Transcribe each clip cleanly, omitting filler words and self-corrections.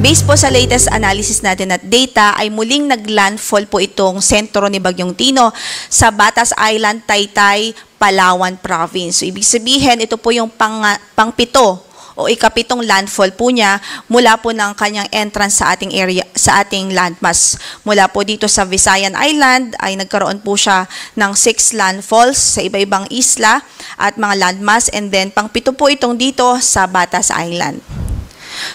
Based po sa latest analysis natin at data, ay muling naglandfall po itong sentro ni Bagyong Tino sa Batas Island, Taytay, Palawan Province. So, ibig sabihin, ito po yung pangpito o ikapitong landfall po niya mula po ng kanyang entrance sa ating area, sa ating landmass. Mula po dito sa Visayan Island ay nagkaroon po siya ng 6 landfalls sa iba-ibang isla at mga landmass, and then pangpito po itong dito sa Batas Island.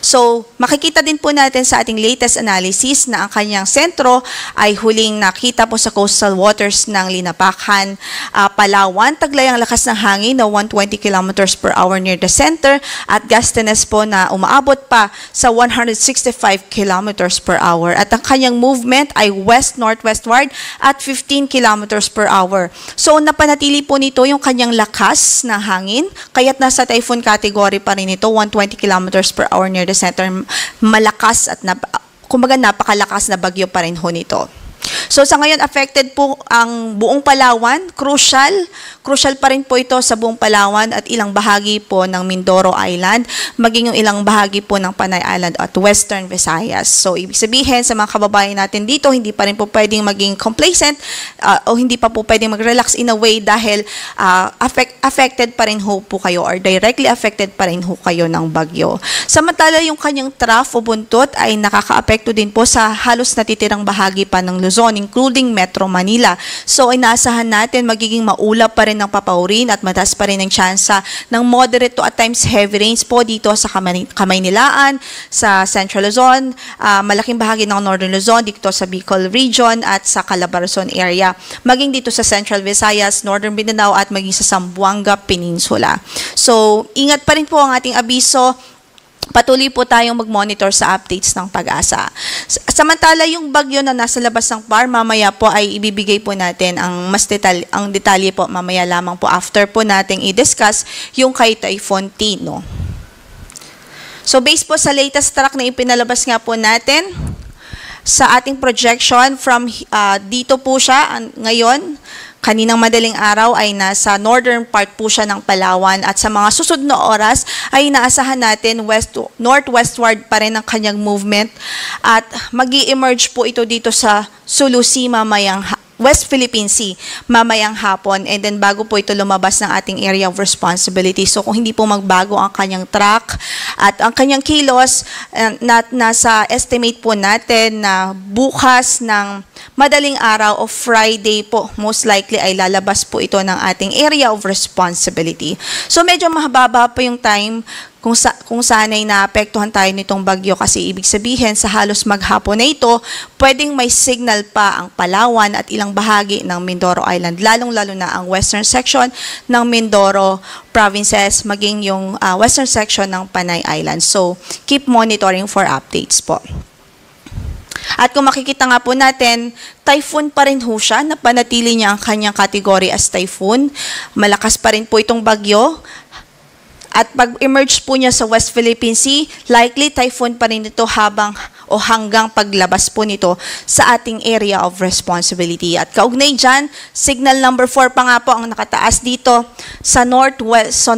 So, makikita din po natin sa ating latest analysis na ang kanyang sentro ay huling nakita po sa coastal waters ng Linapakan, Palawan. Taglay ang lakas ng hangin na 120 kilometers per hour near the center at gustiness po na umaabot pa sa 165 kilometers per hour. At ang kanyang movement ay west-northwestward at 15 kilometers per hour. So, napanatili po nito yung kanyang lakas ng hangin, kaya't nasa typhoon category pa rin ito, 120 kilometers per hour near the center. Malakas at kumbaga napakalakas na bagyo pa rin ho nito. So sa ngayon affected po ang buong Palawan, crucial pa rin po ito sa buong Palawan at ilang bahagi po ng Mindoro Island, maging yung ilang bahagi po ng Panay Island at Western Visayas. So ibig sabihin sa mga kababayan natin dito, hindi pa rin po pwedeng maging complacent o hindi pa po pwedeng mag-relax in a way dahil affected pa rin ho po kayo or directly affected pa rin ho kayo ng bagyo. Samantala yung kanyang trough o buntot ay nakaka-apekto din po sa halos natitirang bahagi pa ng Luzon, including Metro Manila. So, inaasahan natin magiging maulap pa rin ng papaurin at mataas pa rin ang tsansa ng moderate to at times heavy rains po dito sa Kamaynilaan, sa Central Luzon, malaking bahagi ng Northern Luzon, dito sa Bicol Region at sa Calabarzon area. Maging dito sa Central Visayas, Northern Mindanao at maging sa Zamboanga Peninsula. So, ingat pa rin po ang ating abiso. Patuloy po tayong mag-monitor sa updates ng Pag-asa. Samantala, yung bagyo na nasa labas ng PAR, mamaya po ay ibibigay po natin ang detalye po mamaya lamang po after po nating i-discuss yung kay Typhoon Tino. So, based po sa latest track na ipinalabas nga po natin, sa ating projection from dito po siya ngayon, kaninang madaling araw ay nasa northern part po siya ng Palawan at sa mga susunod na oras ay inaasahan natin northwestward pa rin ang kanyang movement at magi-emerge po ito dito sa Sulu Sea mamayang West Philippine Sea mamayang hapon, and then bago po ito lumabas ng ating area of responsibility. So kung hindi po magbago ang kanyang track at ang kanyang kilos, nasa estimate po natin na bukas ng madaling araw o Friday po, most likely ay lalabas po ito ng ating area of responsibility. So medyo mahaba pa yung time kung saan ay naapektuhan tayo nitong bagyo, kasi ibig sabihin sa halos maghapon na ito, pwedeng may signal pa ang Palawan at ilang bahagi ng Mindoro Island, lalong-lalo na ang western section ng Mindoro provinces, maging yung western section ng Panay Island. So, keep monitoring for updates po. At kung makikita nga po natin, typhoon pa rin ho siya, napanatili niya ang kanyang category as typhoon. Malakas pa rin po itong bagyo. At pag-emerge po niya sa West Philippine Sea, likely typhoon pa rin ito hanggang paglabas po nito sa ating area of responsibility. At kaugnay dyan, signal number 4 pa nga po ang nakataas dito sa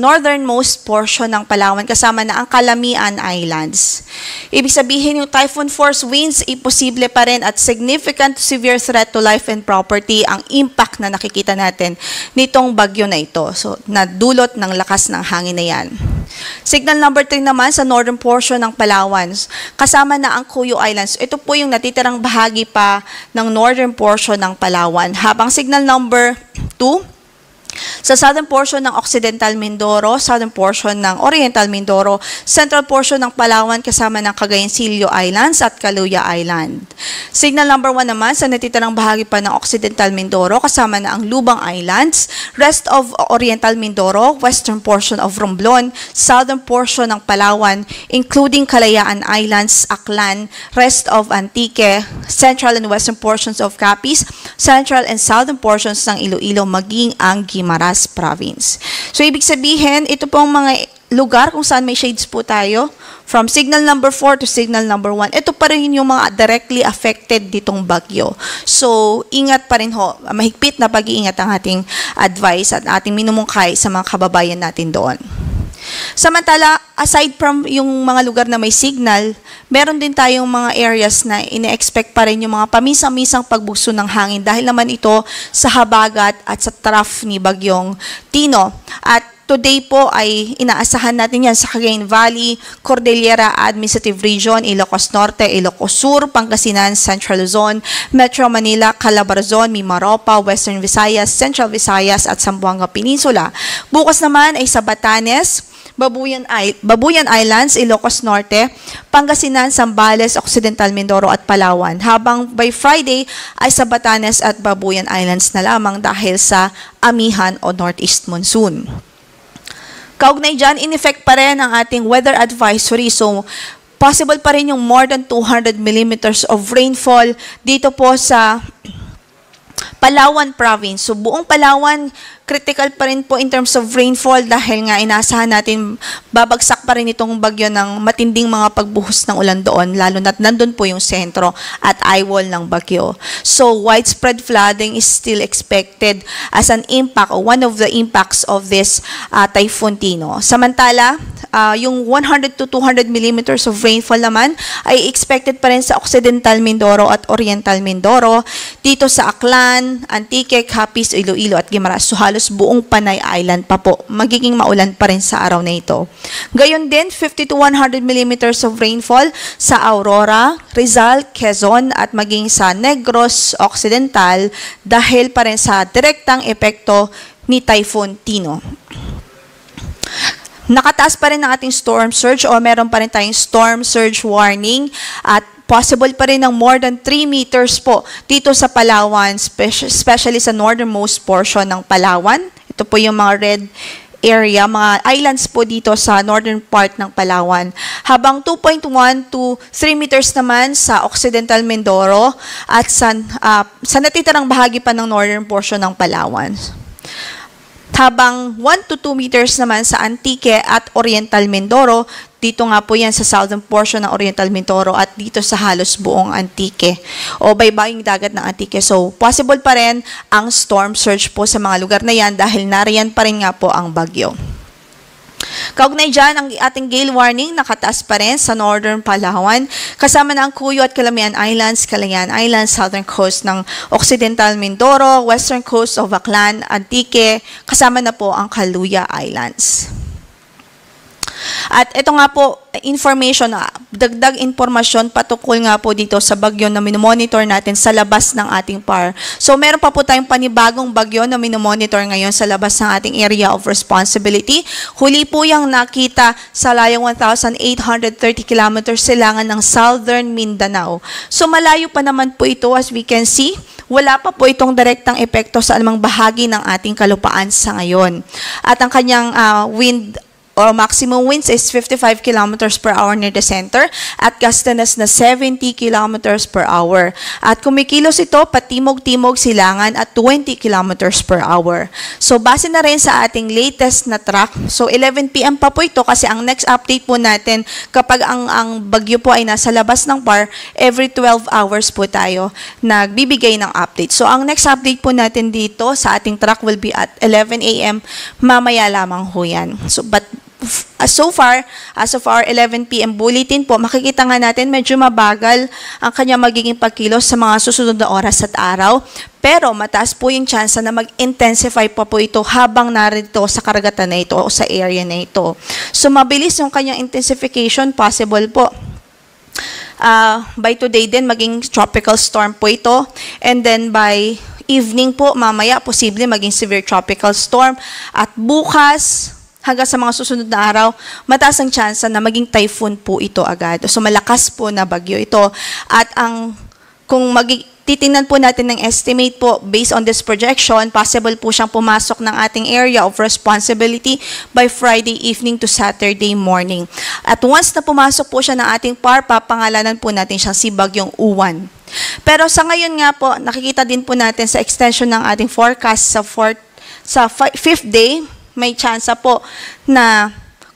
northernmost portion ng Palawan, kasama na ang Calamian Islands. Ibig sabihin yung typhoon force winds, imposible pa rin at significant severe threat to life and property ang impact na nakikita natin nitong bagyo na ito. So, nadulot ng lakas ng hangin na yan. Signal number 3 naman sa northern portion ng Palawan, kasama na ang Cuyo Islands. Ito po yung natitirang bahagi pa ng northern portion ng Palawan. Habang signal number 2, sa southern portion ng Occidental Mindoro, southern portion ng Oriental Mindoro, central portion ng Palawan kasama ng Cagayancillo Islands at Caluya Island. Signal number 1 naman sa natitirang bahagi pa ng Occidental Mindoro kasama na ang Lubang Islands, rest of Oriental Mindoro, western portion of Romblon, southern portion ng Palawan including Kalayaan Islands, Aklan, rest of Antique, central and western portions of Capiz, central and southern portions ng Iloilo maging ang Guimaras Province. So, ibig sabihin, ito pong mga lugar kung saan may shades po tayo, from signal number 4 to signal number 1, ito pa rin yung mga directly affected ditong bagyo. So, ingat pa rin ho, mahigpit na pag-iingat ang ating advice at ating minumungkay sa mga kababayan natin doon. Samantala, aside from yung mga lugar na may signal, meron din tayong mga areas na ine-expect pa rin yung mga pamisang-misang pagbugso ng hangin dahil naman ito sa habagat at sa trough ni Bagyong Tino. At today po ay inaasahan natin yan sa Cagayan Valley, Cordillera Administrative Region, Ilocos Norte, Ilocos Sur, Pangasinan, Central Luzon, Metro Manila, Calabarzon, Mimaropa, Western Visayas, Central Visayas at Zamboanga Peninsula. Bukas naman ay sa Batanes, Babuyan Islands, Ilocos Norte, Pangasinan, Zambales, Occidental Mindoro at Palawan. Habang by Friday ay sa Batanes at Babuyan Islands na lamang dahil sa amihan o northeast monsoon. Kaugnay dyan, in effect pa rin ang ating weather advisory. So, possible pa rin yung more than 200 millimeters of rainfall dito po sa Palawan Province. So, buong Palawan, critical pa rin po in terms of rainfall dahil nga inaasahan natin babagsak pa rin itong bagyo ng matinding mga pagbuhos ng ulan doon, lalo na't nandun po yung sentro at eyewall ng bagyo. So, widespread flooding is still expected as an impact or one of the impacts of this Typhoon Tino. Samantala, yung 100 to 200 millimeters of rainfall naman ay expected pa rin sa Occidental Mindoro at Oriental Mindoro, dito sa Aklan, Antique, Capiz, Iloilo at Guimaras. So, halos buong Panay Island pa po. Magiging maulan pa rin sa araw na ito. Gayon din, 50 to 100 millimeters of rainfall sa Aurora, Rizal, Quezon at maging sa Negros Occidental dahil pa rin sa direktang epekto ni Typhoon Tino. Nakataas pa rin ang ating storm surge o meron pa rin tayong storm surge warning at possible pa rin ng more than 3 meters po dito sa Palawan, especially sa northernmost portion ng Palawan. Ito po yung mga red area, mga islands po dito sa northern part ng Palawan. Habang 2.1 to 3 meters naman sa Occidental Mindoro at sa natitirang bahagi pa ng northern portion ng Palawan. Habang 1 to 2 meters naman sa Antique at Oriental Mindoro, dito nga po yan sa southern portion ng Oriental Mindoro at dito sa halos buong Antique o baybaying dagat ng Antique. So, possible pa rin ang storm surge po sa mga lugar na yan dahil nariyan pa rin nga po ang bagyo. Kaugnay dyan, ang ating gale warning nakataas pa rin sa northern Palawan, kasama na ang Cuyo at Calamian Islands, Calayan Islands, southern coast ng Occidental Mindoro, western coast of Aklan, Antique, kasama na po ang Caluya Islands. At ito nga po, information, dagdag informasyon patungkol nga po dito sa bagyo na minomonitor natin sa labas ng ating PAR. So, meron pa po tayong panibagong bagyo na minomonitor ngayon sa labas ng ating area of responsibility. Huli po yung nakita sa layong 1,830 kilometers silangan ng Southern Mindanao. So, malayo pa naman po ito as we can see. Wala pa po itong direktang epekto sa anumang bahagi ng ating kalupaan sa ngayon. At ang kanyang wind or maximum winds is 55 kilometers per hour near the center at gastanas na 70 kilometers per hour. At kumikilos ito patimog-timog silangan at 20 kilometers per hour. So, base na rin sa ating latest na track. So, 11 p.m. pa po ito kasi ang next update po natin kapag ang bagyo po ay nasa labas ng PAR, every 12 hours po tayo nagbibigay ng update. So, ang next update po natin dito sa ating track will be at 11 a.m. mamaya lamang ho yan. So, as of our 11 p.m. bulletin po, makikita nga natin medyo mabagal ang kanya magiging pagkilos sa mga susunod na oras at araw. Pero mataas po yung chance na mag-intensify pa po ito habang narito sa karagatan na ito o sa area na ito. So mabilis yung kanyang intensification, possible po. By today din, maging tropical storm po ito. And then by evening po, mamaya, posible maging severe tropical storm. At bukas, hanggang sa mga susunod na araw, mataas ang tsansa na maging typhoon po ito agad. So, malakas po na bagyo ito. At kung titingnan po natin ng estimate po, based on this projection, possible po siyang pumasok ng ating area of responsibility by Friday evening to Saturday morning. At once na pumasok po siya ng ating PAR, papangalanan po natin siyang si Bagyong Uwan. Pero sa ngayon nga po, nakikita din po natin sa extension ng ating forecast sa fifth day, may chance po na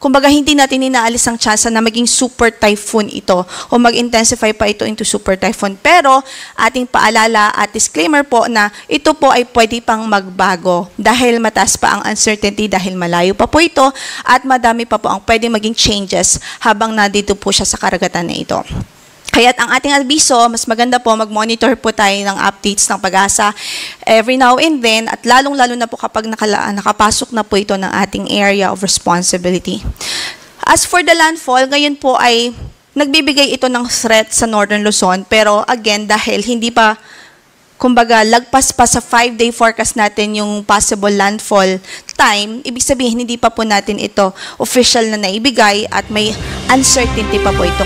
kumbaga hindi natin inaalis ang chance na maging super typhoon ito o mag-intensify pa ito into super typhoon. Pero ating paalala at disclaimer po na ito po ay pwede pang magbago dahil mataas pa ang uncertainty dahil malayo pa po ito at madami pa po ang pwede maging changes habang nandito po siya sa karagatan na ito. Kaya't ang ating abiso, mas maganda po mag-monitor po tayo ng updates ng Pag-asa every now and then at lalong-lalo na po kapag nakapasok na po ito ng ating area of responsibility. As for the landfall, ngayon po ay nagbibigay ito ng threat sa Northern Luzon pero again dahil hindi pa kumbaga lagpas pa sa 5-day forecast natin yung possible landfall time, ibig sabihin hindi pa po natin ito official na naibigay at may uncertainty pa po ito.